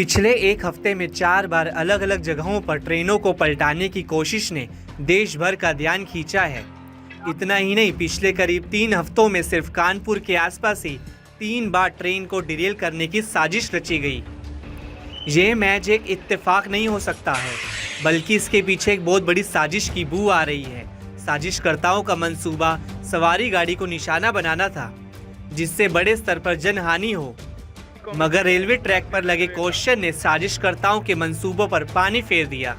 पिछले एक हफ्ते में 4 बार अलग अलग जगहों पर ट्रेनों को पलटाने की कोशिश ने देश भर का ध्यान खींचा है। इतना ही नहीं, पिछले करीब 3 हफ्तों में सिर्फ कानपुर के आसपास ही 3 बार ट्रेन को डिरेल करने की साजिश रची गई। ये मैच एक इत्तेफाक नहीं हो सकता है, बल्कि इसके पीछे एक बहुत बड़ी साजिश की बू आ रही है। साजिशकर्ताओं का मंसूबा सवारी गाड़ी को निशाना बनाना था, जिससे बड़े स्तर पर जनहानि हो, मगर रेलवे ट्रैक पर लगे क्वेश्चन ने साजिशकर्ताओं के मंसूबों पर पानी फेर दिया।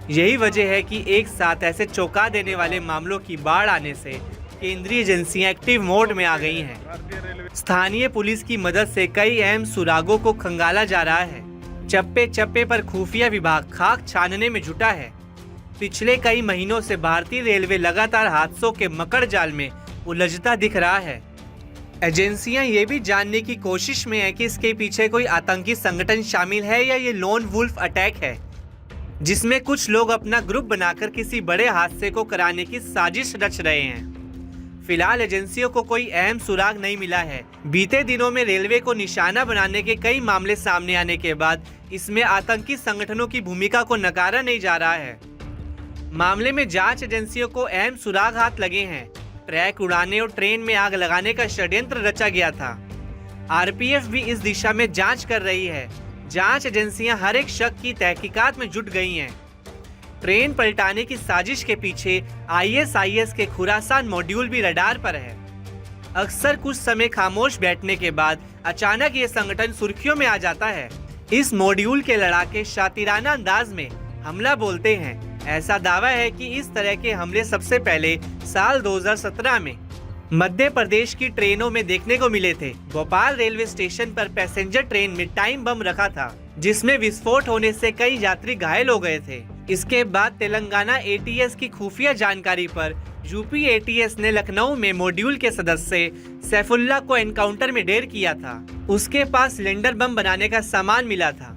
यही वजह है कि एक साथ ऐसे चौंका देने वाले मामलों की बाढ़ आने से केंद्रीय एजेंसियां एक्टिव मोड में आ गई हैं। स्थानीय पुलिस की मदद से कई अहम सुरागों को खंगाला जा रहा है। चप्पे चप्पे पर खुफिया विभाग खाक छानने में जुटा है। पिछले कई महीनों से भारतीय रेलवे लगातार हादसों के मकड़ जाल में उलझता दिख रहा है। एजेंसियां ये भी जानने की कोशिश में है कि इसके पीछे कोई आतंकी संगठन शामिल है या ये लोन वुल्फ अटैक है, जिसमें कुछ लोग अपना ग्रुप बनाकर किसी बड़े हादसे को कराने की साजिश रच रहे हैं। फिलहाल एजेंसियों को कोई अहम सुराग नहीं मिला है। बीते दिनों में रेलवे को निशाना बनाने के कई मामले सामने आने के बाद इसमें आतंकी संगठनों की भूमिका को नकारा नहीं जा रहा है। मामले में जांच एजेंसियों को अहम सुराग हाथ लगे हैं। ट्रैक उड़ाने और ट्रेन में आग लगाने का षड्यंत्र रचा गया था। आरपीएफ भी इस दिशा में जांच कर रही है। जांच एजेंसियां हर एक शक की तहकीकात में जुट गई हैं। ट्रेन पलटाने की साजिश के पीछे आईएसआईएस के खुरासान मॉड्यूल भी रडार पर है। अक्सर कुछ समय खामोश बैठने के बाद अचानक ये संगठन सुर्खियों में आ जाता है। इस मॉड्यूल के लड़ाके शातिराना अंदाज में हमला बोलते हैं। ऐसा दावा है कि इस तरह के हमले सबसे पहले साल 2017 में मध्य प्रदेश की ट्रेनों में देखने को मिले थे। भोपाल रेलवे स्टेशन पर पैसेंजर ट्रेन में टाइम बम रखा था, जिसमें विस्फोट होने से कई यात्री घायल हो गए थे। इसके बाद तेलंगाना एटीएस की खुफिया जानकारी पर यूपी एटीएस ने लखनऊ में मॉड्यूल के सदस्य सैफुल्ला को एनकाउंटर में ढेर किया था। उसके पास सिलेंडर बम बनाने का सामान मिला था।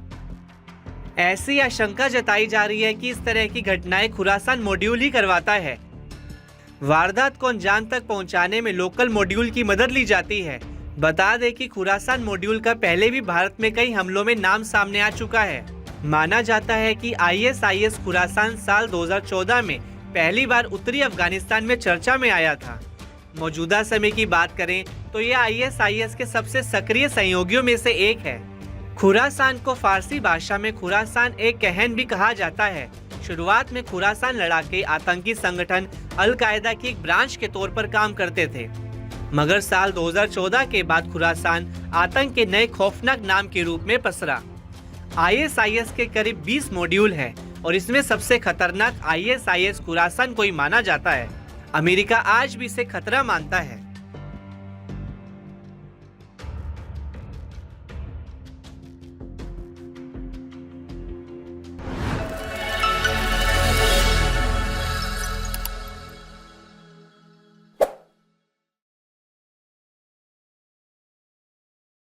ऐसी आशंका जताई जा रही है कि इस तरह की घटनाएं खुरासान मॉड्यूल ही करवाता है। वारदात को अंजाम तक पहुंचाने में लोकल मॉड्यूल की मदद ली जाती है। बता दें कि खुरासान मॉड्यूल का पहले भी भारत में कई हमलों में नाम सामने आ चुका है। माना जाता है कि आईएसआईएस खुरासान साल 2014 में पहली बार उत्तरी अफगानिस्तान में चर्चा में आया था। मौजूदा समय की बात करें तो यह आईएसआईएस के सबसे सक्रिय सहयोगियों में से एक है। खुरासान को फारसी भाषा में खुरासान ए कहन भी कहा जाता है। शुरुआत में खुरासान लड़ाके आतंकी संगठन अल कायदा की एक ब्रांच के तौर पर काम करते थे, मगर साल 2014 के बाद खुरासान आतंक के नए खौफनाक नाम के रूप में पसरा। आईएसआईएस के करीब 20 मॉड्यूल हैं और इसमें सबसे खतरनाक आईएसआईएस खुरासान को ही माना जाता है। अमेरिका आज भी इसे खतरा मानता है।